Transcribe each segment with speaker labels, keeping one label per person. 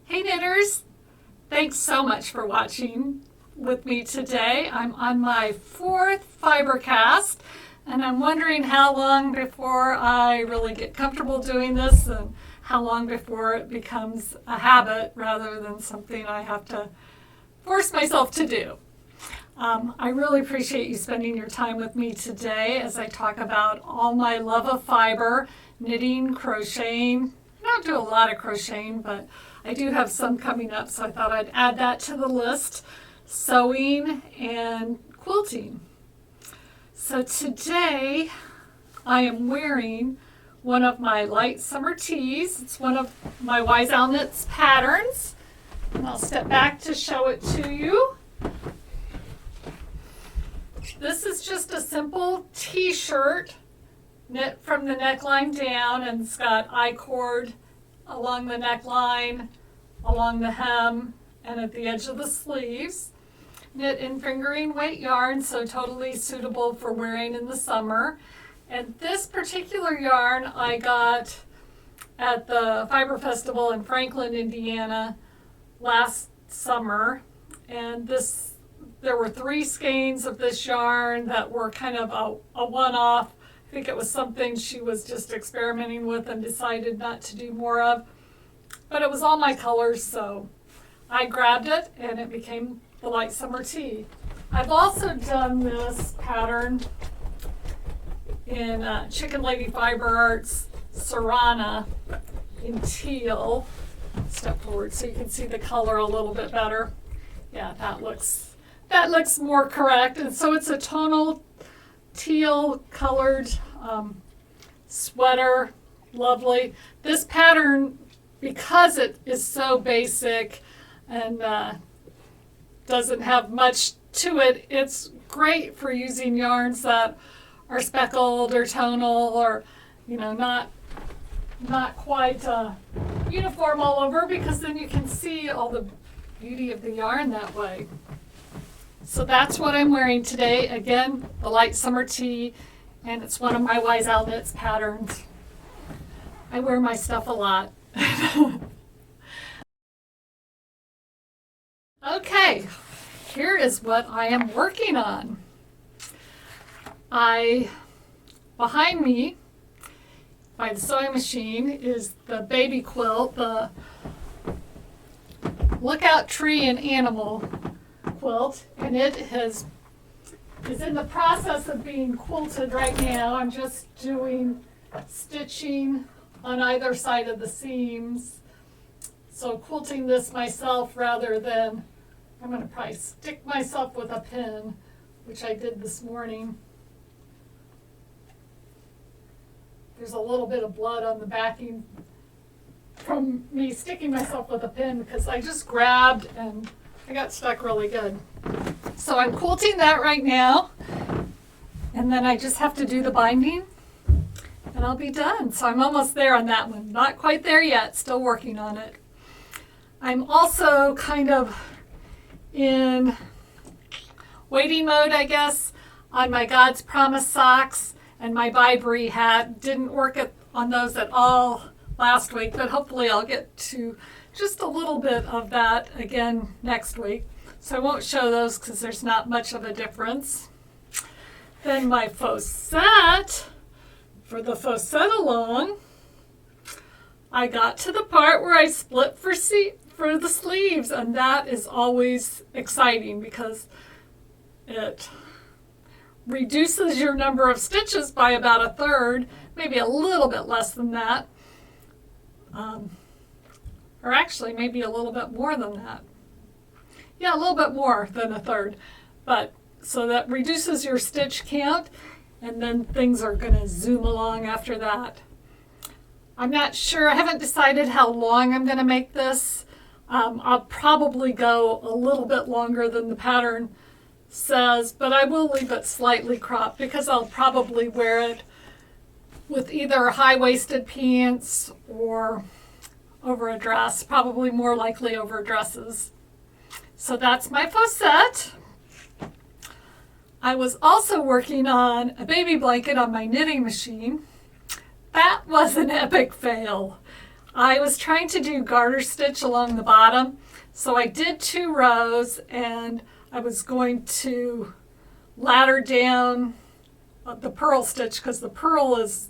Speaker 1: Hey knitters, thanks so much for watching with me today. I'm on my 4th Fibercast and I'm wondering how long before I really get comfortable doing this and how long before it becomes a habit rather than something I have to force myself to do. I really appreciate you spending your time with me today as I talk about all my love of fiber, knitting, crocheting. I don't do a lot of crocheting, but I do have some coming up, so I thought I'd add that to the list. Sewing and quilting. So today I am wearing one of my light summer tees. It's one of my Wise Owl Knits patterns. And I'll step back to show it to you. This is just a simple t-shirt knit from the neckline down, and it's got I-cord along the neckline, along the hem, and at the edge of the sleeves. Knit in fingering weight yarn, so totally suitable for wearing in the summer. And this particular yarn I got at the Fiber Festival in Franklin, Indiana last summer. And there were 3 skeins of this yarn that were kind of a one-off. I think it was something she was just experimenting with and decided not to do more of. But it was all my colors, so I grabbed it and it became the light summer tee. I've also done this pattern in Chicken Lady Fiber Arts Serrana in teal. Step forward so you can see the color a little bit better. Yeah, that looks more correct. And so it's a tonal teal colored sweater. Lovely. This pattern, because it is so basic and doesn't have much to it, it's great for using yarns that are speckled or tonal or, not quite uniform all over, because then you can see all the beauty of the yarn that way. So that's what I'm wearing today. Again, the light summer tee, and it's one of my Wise Owl Knits patterns. I wear my stuff a lot. Okay, here is what I am working on. Behind me by the sewing machine is the baby quilt, the Lookout Tree and Animal quilt, and it is in the process of being quilted right now. I'm just doing stitching on either side of the seams. So quilting this myself rather than, I'm going to probably stick myself with a pin, which I did this morning. There's a little bit of blood on the backing from me sticking myself with a pin because I just grabbed and I got stuck really good. So I'm quilting that right now, and then I just have to do the binding and I'll be done. So I'm almost there on that one. Not quite there yet, still working on it. I'm also kind of in waiting mode, I guess, on my God's Promise socks and my Vibri hat. Didn't work on those at all last week, but hopefully I'll get to just a little bit of that again next week. So I won't show those because there's not much of a difference. Then my faux set, for the faux set along, I got to the part where I split for the sleeves, and that is always exciting because it reduces your number of stitches by about 1/3, maybe a little bit less than that, or actually maybe a little bit more than that. Yeah, a little bit more than 1/3, but so that reduces your stitch count, and then things are going to zoom along after that. I'm not sure, I haven't decided how long I'm going to make this. I'll probably go a little bit longer than the pattern says, but I will leave it slightly cropped because I'll probably wear it with either high-waisted pants or over a dress, probably more likely over dresses. So that's my faux set. I was also working on a baby blanket on my knitting machine. That was an epic fail. I was trying to do garter stitch along the bottom. So I did 2 rows, and I was going to ladder down the purl stitch, because the purl is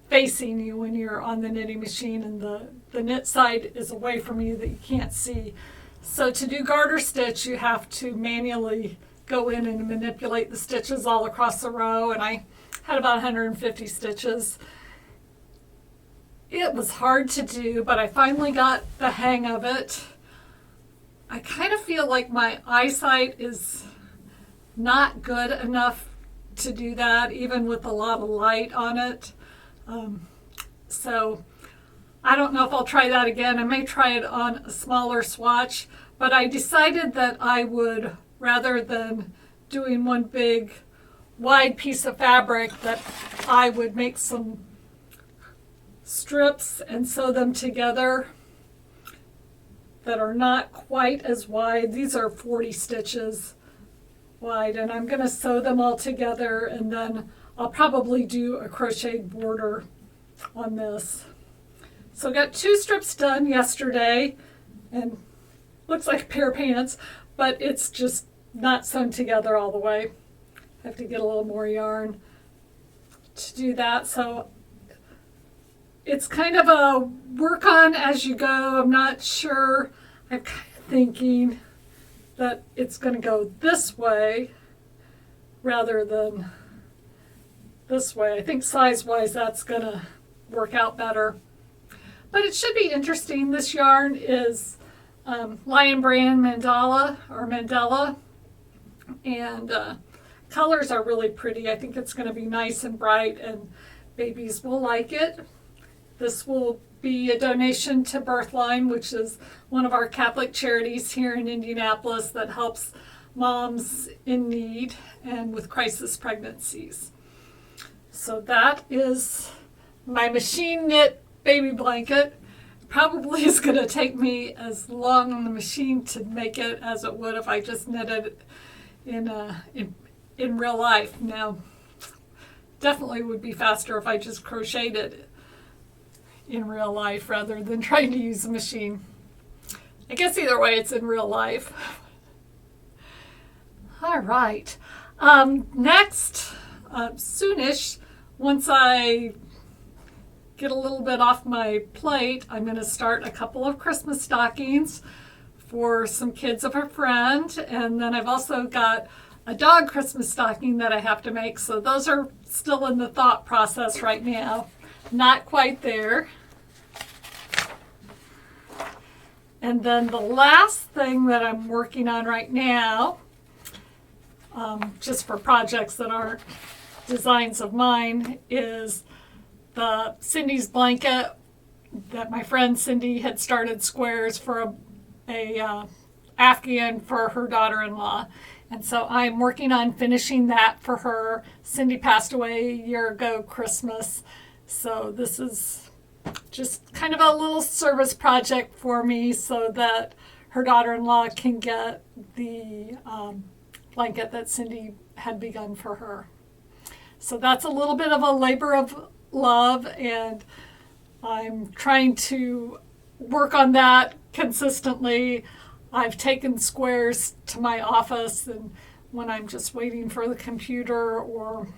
Speaker 1: facing you when you're on the knitting machine, and the knit side is away from you that you can't see. So to do garter stitch, you have to manually go in and manipulate the stitches all across the row, and I had about 150 stitches. It was hard to do, but I finally got the hang of it. I kind of feel like my eyesight is not good enough to do that, even with a lot of light on it. So I don't know if I'll try that again. I may try it on a smaller swatch, but I decided that I would, rather than doing one big wide piece of fabric, that I would make some strips and sew them together that are not quite as wide. These are 40 stitches wide, and I'm going to sew them all together, and then I'll probably do a crocheted border on this. So I got 2 strips done yesterday, and looks like a pair of pants, but it's just not sewn together all the way. I have to get a little more yarn to do that. So it's kind of a work on as you go. I'm not sure. I'm kind of thinking that it's going to go this way rather than this way. I think size-wise that's going to work out better. But it should be interesting. This yarn is Lion Brand Mandala, and colors are really pretty. I think it's going to be nice and bright, and babies will like it. This will be a donation to Birthline, which is one of our Catholic charities here in Indianapolis that helps moms in need and with crisis pregnancies. So that is my machine knit baby blanket. Probably is going to take me as long on the machine to make it as it would if I just knitted it in real life. Now, definitely would be faster if I just crocheted it in real life rather than trying to use a machine. I guess either way it's in real life. All right. Next, soonish, once I get a little bit off my plate, I'm going to start a couple of Christmas stockings for some kids of a friend, and then I've also got a dog Christmas stocking that I have to make, so those are still in the thought process right now. Not quite there. And then the last thing that I'm working on right now, just for projects that aren't designs of mine, is the Cindy's blanket that my friend Cindy had started squares for a Afghan for her daughter-in-law. And so I'm working on finishing that for her. Cindy passed away a year ago Christmas. So this is just kind of a little service project for me so that her daughter-in-law can get the blanket that Cindy had begun for her. So that's a little bit of a labor of love, and I'm trying to work on that consistently. I've taken squares to my office, and when I'm just waiting for the computer or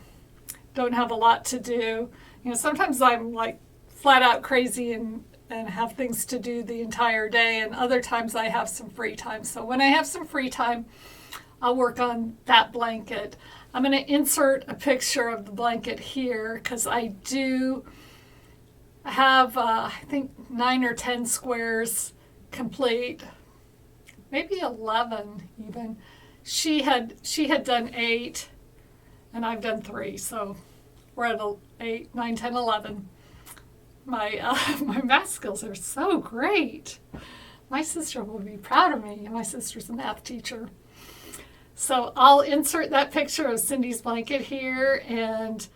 Speaker 1: don't have a lot to do, sometimes I'm like flat out crazy and have things to do the entire day, and other times I have some free time. So when I have some free time, I'll work on that blanket. I'm going to insert a picture of the blanket here because I do have, I think, 9 or 10 squares complete. Maybe 11 even. She had done 8 and I've done 3, so we're at 8, 9, 10, 11. My math skills are so great. My sister will be proud of me. My sister's a math teacher. So I'll insert that picture of Cindy's blanket here, and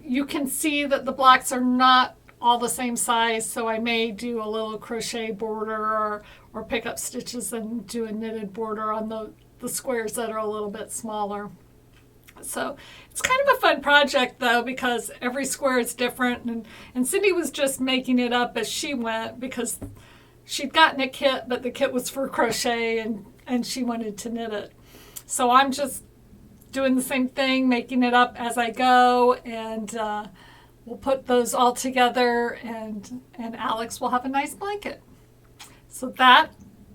Speaker 1: you can see that the blocks are not all the same size, so I may do a little crochet border or pick up stitches and do a knitted border on the squares that are a little bit smaller. that. So it's kind of a fun project though, because every square is different, and Cindy was just making it up as she went because she'd gotten a kit, but the kit was for crochet and she wanted to knit it. So I'm just doing the same thing, making it up as I go, and we'll put those all together, and Alex will have a nice blanket. So that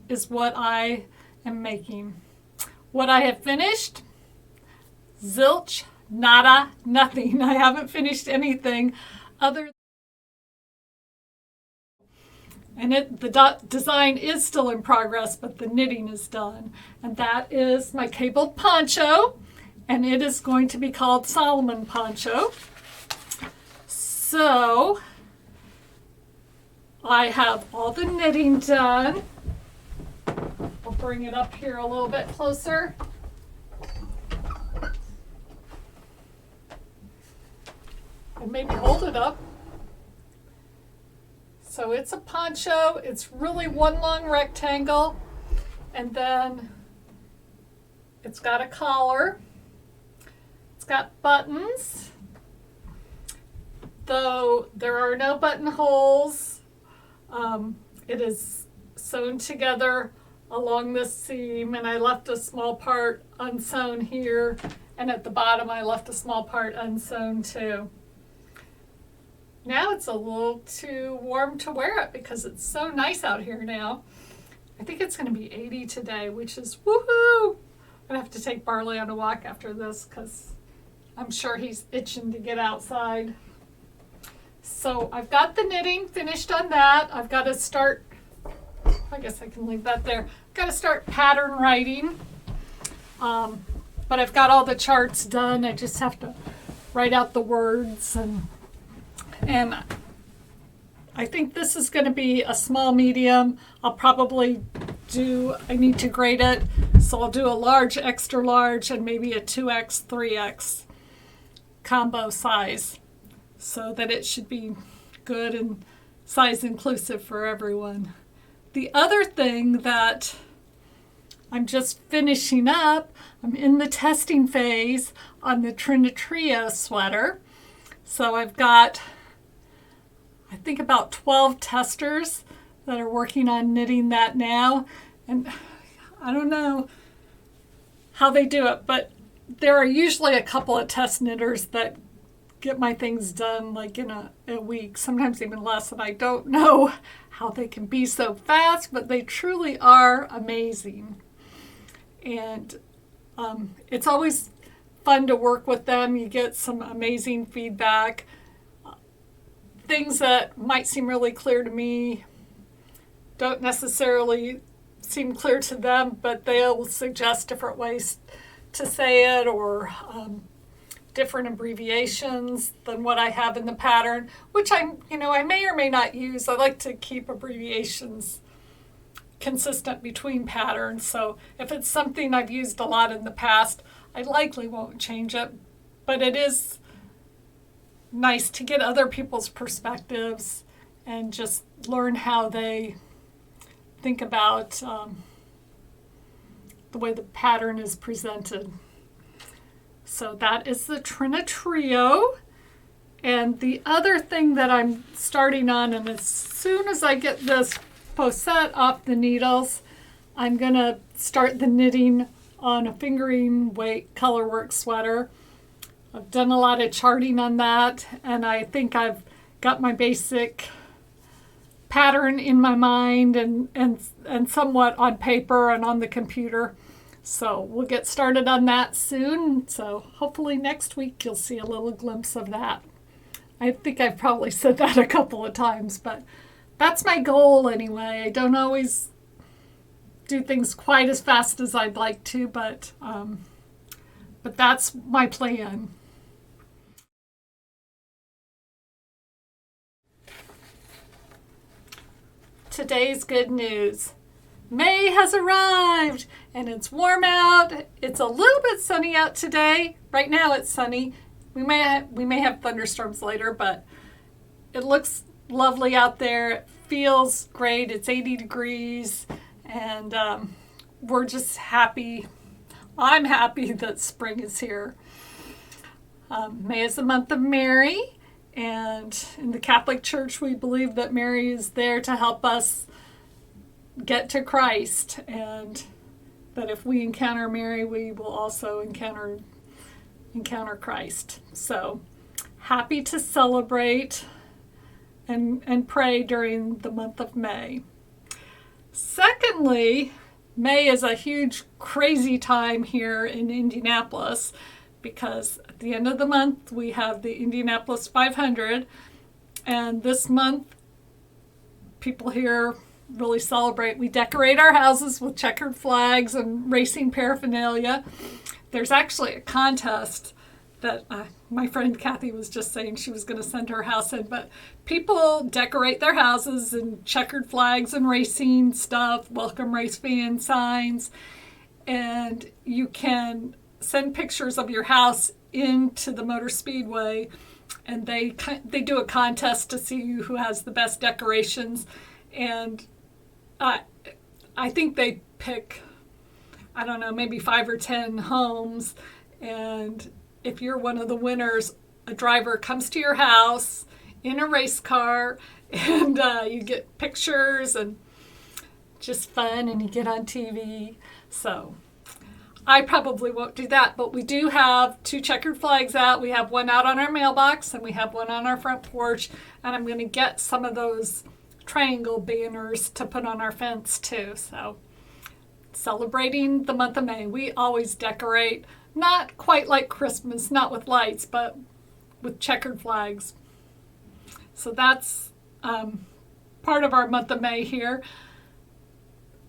Speaker 1: is what I am making. What I have finished, zilch, nada, nothing. I haven't finished anything other. And the design is still in progress, but the knitting is done. And that is my cabled poncho, and it is going to be called Solomon Poncho. So I have all the knitting done. I'll bring it up here a little bit closer. And maybe hold it up. So it's a poncho. It's really one long rectangle, and then it's got a collar. It's got buttons, though there are no buttonholes. It is sewn together along this seam, and I left a small part unsewn here, and at the bottom I left a small part unsewn too. Now it's a little too warm to wear it because it's so nice out here now. I think it's going to be 80 today, which is woohoo! I'm going to have to take Barley on a walk after this because I'm sure he's itching to get outside. So I've got the knitting finished on that. I've got to start, I guess I can leave that there. I've got to start pattern writing. But I've got all the charts done. I just have to write out the words, and I think this is going to be a small medium. I'll probably I need to grade it, so I'll do a large, extra large, and maybe a 2X, 3X combo size, so that it should be good and size inclusive for everyone. The other thing that I'm just finishing up, I'm in the testing phase on the Trinitrio sweater. So I've got, I think, about 12 testers that are working on knitting that now. And I don't know how they do it, but there are usually a couple of test knitters that get my things done like in a week, sometimes even less, and I don't know how they can be so fast, but they truly are amazing. And it's always fun to work with them. You get some amazing feedback. Things that might seem really clear to me don't necessarily seem clear to them, but they'll suggest different ways to say it, or different abbreviations than what I have in the pattern, which I may or may not use. I like to keep abbreviations consistent between patterns. So if it's something I've used a lot in the past, I likely won't change it. But it is nice to get other people's perspectives and just learn how they think about the way the pattern is presented. So that is the Trinitrio. And the other thing that I'm starting on, and as soon as I get this posette off the needles, I'm going to start the knitting on a fingering weight colorwork sweater. I've done a lot of charting on that, and I think I've got my basic pattern in my mind and somewhat on paper and on the computer. So we'll get started on that soon. So hopefully next week you'll see a little glimpse of that. I think I've probably said that a couple of times, but that's my goal anyway. I don't always do things quite as fast as I'd like to, but that's my plan. Today's good news. May has arrived and it's warm out. It's a little bit sunny out today. Right now it's sunny. We may have thunderstorms later, but it looks lovely out there. It feels great. It's 80 degrees, and we're just happy. I'm happy that spring is here. May is the month of Mary, and in the Catholic Church we believe that Mary is there to help us get to Christ, and that if we encounter Mary, we will also encounter Christ. So happy to celebrate and pray during the month of May. Secondly, May is a huge, crazy time here in Indianapolis because at the end of the month we have the Indianapolis 500, and this month people here really celebrate. We decorate our houses with checkered flags and racing paraphernalia. There's actually a contest that my friend Kathy was just saying she was going to send her house in, but people decorate their houses in checkered flags and racing stuff, welcome race fan signs, and you can send pictures of your house into the Motor Speedway, and they do a contest to see who has the best decorations, and I think they pick, I don't know, maybe 5 or 10 homes, and if you're one of the winners, a driver comes to your house in a race car, and you get pictures and just fun, and you get on TV. So I probably won't do that, but we do have 2 checkered flags out. We have one out on our mailbox, and we have one on our front porch, and I'm going to get some of those triangle banners to put on our fence too. So celebrating the month of May, we always decorate. Not quite like Christmas, not with lights, but with checkered flags. So that's part of our month of May here.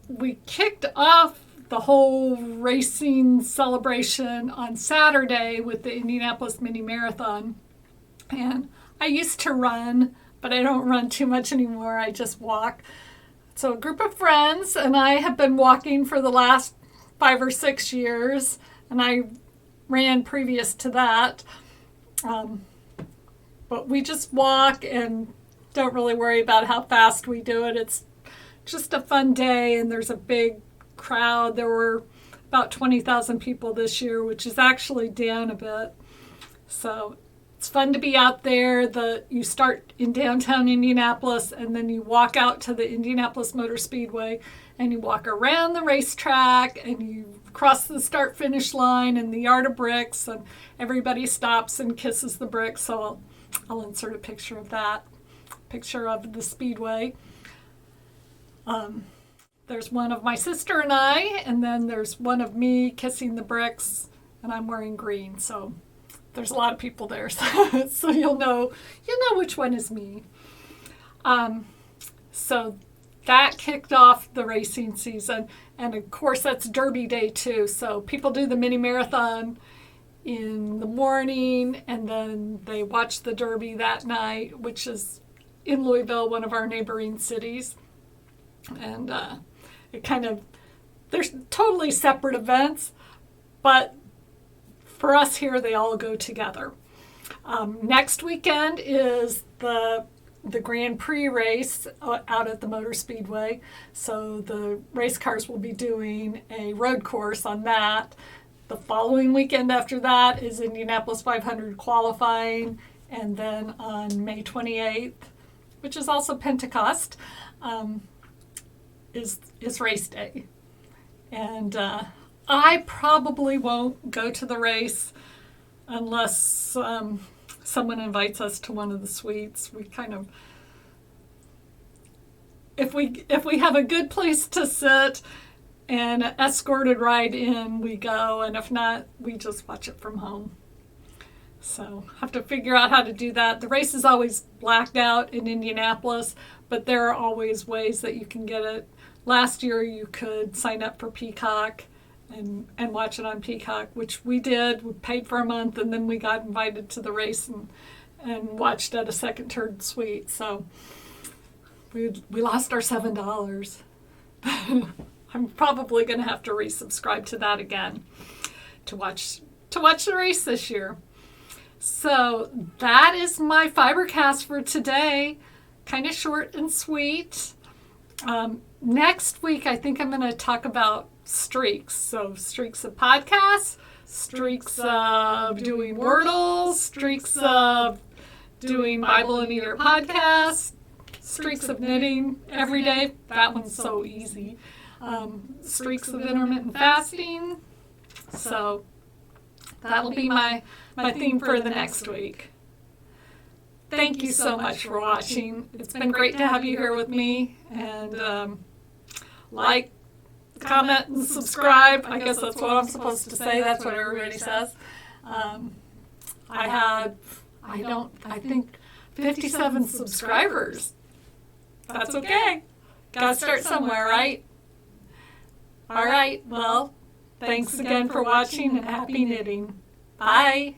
Speaker 1: We kicked off the whole racing celebration on Saturday with the Indianapolis Mini Marathon. And I used to run, but I don't run too much anymore. I just walk. So a group of friends and I have been walking for the last 5 or 6 years. And I ran previous to that. But we just walk and don't really worry about how fast we do it. It's just a fun day, and there's a big crowd. There were about 20,000 people this year, which is actually down a bit. So it's fun to be out there. You start in downtown Indianapolis, and then you walk out to the Indianapolis Motor Speedway, and you walk around the racetrack, and you cross the start-finish line in the yard of bricks, and everybody stops and kisses the bricks. So I'll insert a picture of that, picture of the speedway. There's one of my sister and I, and then there's one of me kissing the bricks, and I'm wearing green. So there's a lot of people there, so you'll know which one is me. So that kicked off the racing season, and of course that's Derby Day too. So people do the mini marathon in the morning, and then they watch the Derby that night, which is in Louisville, one of our neighboring cities. And they're totally separate events, but for us here, they all go together. Next weekend is the Grand Prix race out at the Motor Speedway. So the race cars will be doing a road course on that. The following weekend after that is Indianapolis 500 qualifying. And then on May 28th, which is also Pentecost, is race day. And I probably won't go to the race unless someone invites us to one of the suites. We kind of, if we have a good place to sit and an escorted ride in, we go, and if not, we just watch it from home. So have to figure out how to do that. The race is always blacked out in Indianapolis, but there are always ways that you can get it. Last year you could sign up for Peacock and watch it on Peacock, which we did. We paid for a month, and then we got invited to the race and watched at a second-tier suite. So we lost our $7. I'm probably going to have to resubscribe to that again to watch the race this year. So that is my Fibercast for today. Kind of short and sweet. Next week, I think I'm going to talk about streaks. So streaks of podcasts, streaks of doing Wordle, streaks of doing Bible and Eater podcast, streaks of knitting every day. That one's so easy. Streaks of intermittent fasting. So that'll be my theme for the next week. Thank you so much for watching. It's been great to have you here with me. And like, comment, and subscribe. I guess that's what I'm supposed to say. That's what everybody says. I think 57 subscribers. That's okay. Gotta start somewhere, right? All right. Well, thanks again for watching and happy knitting. Bye.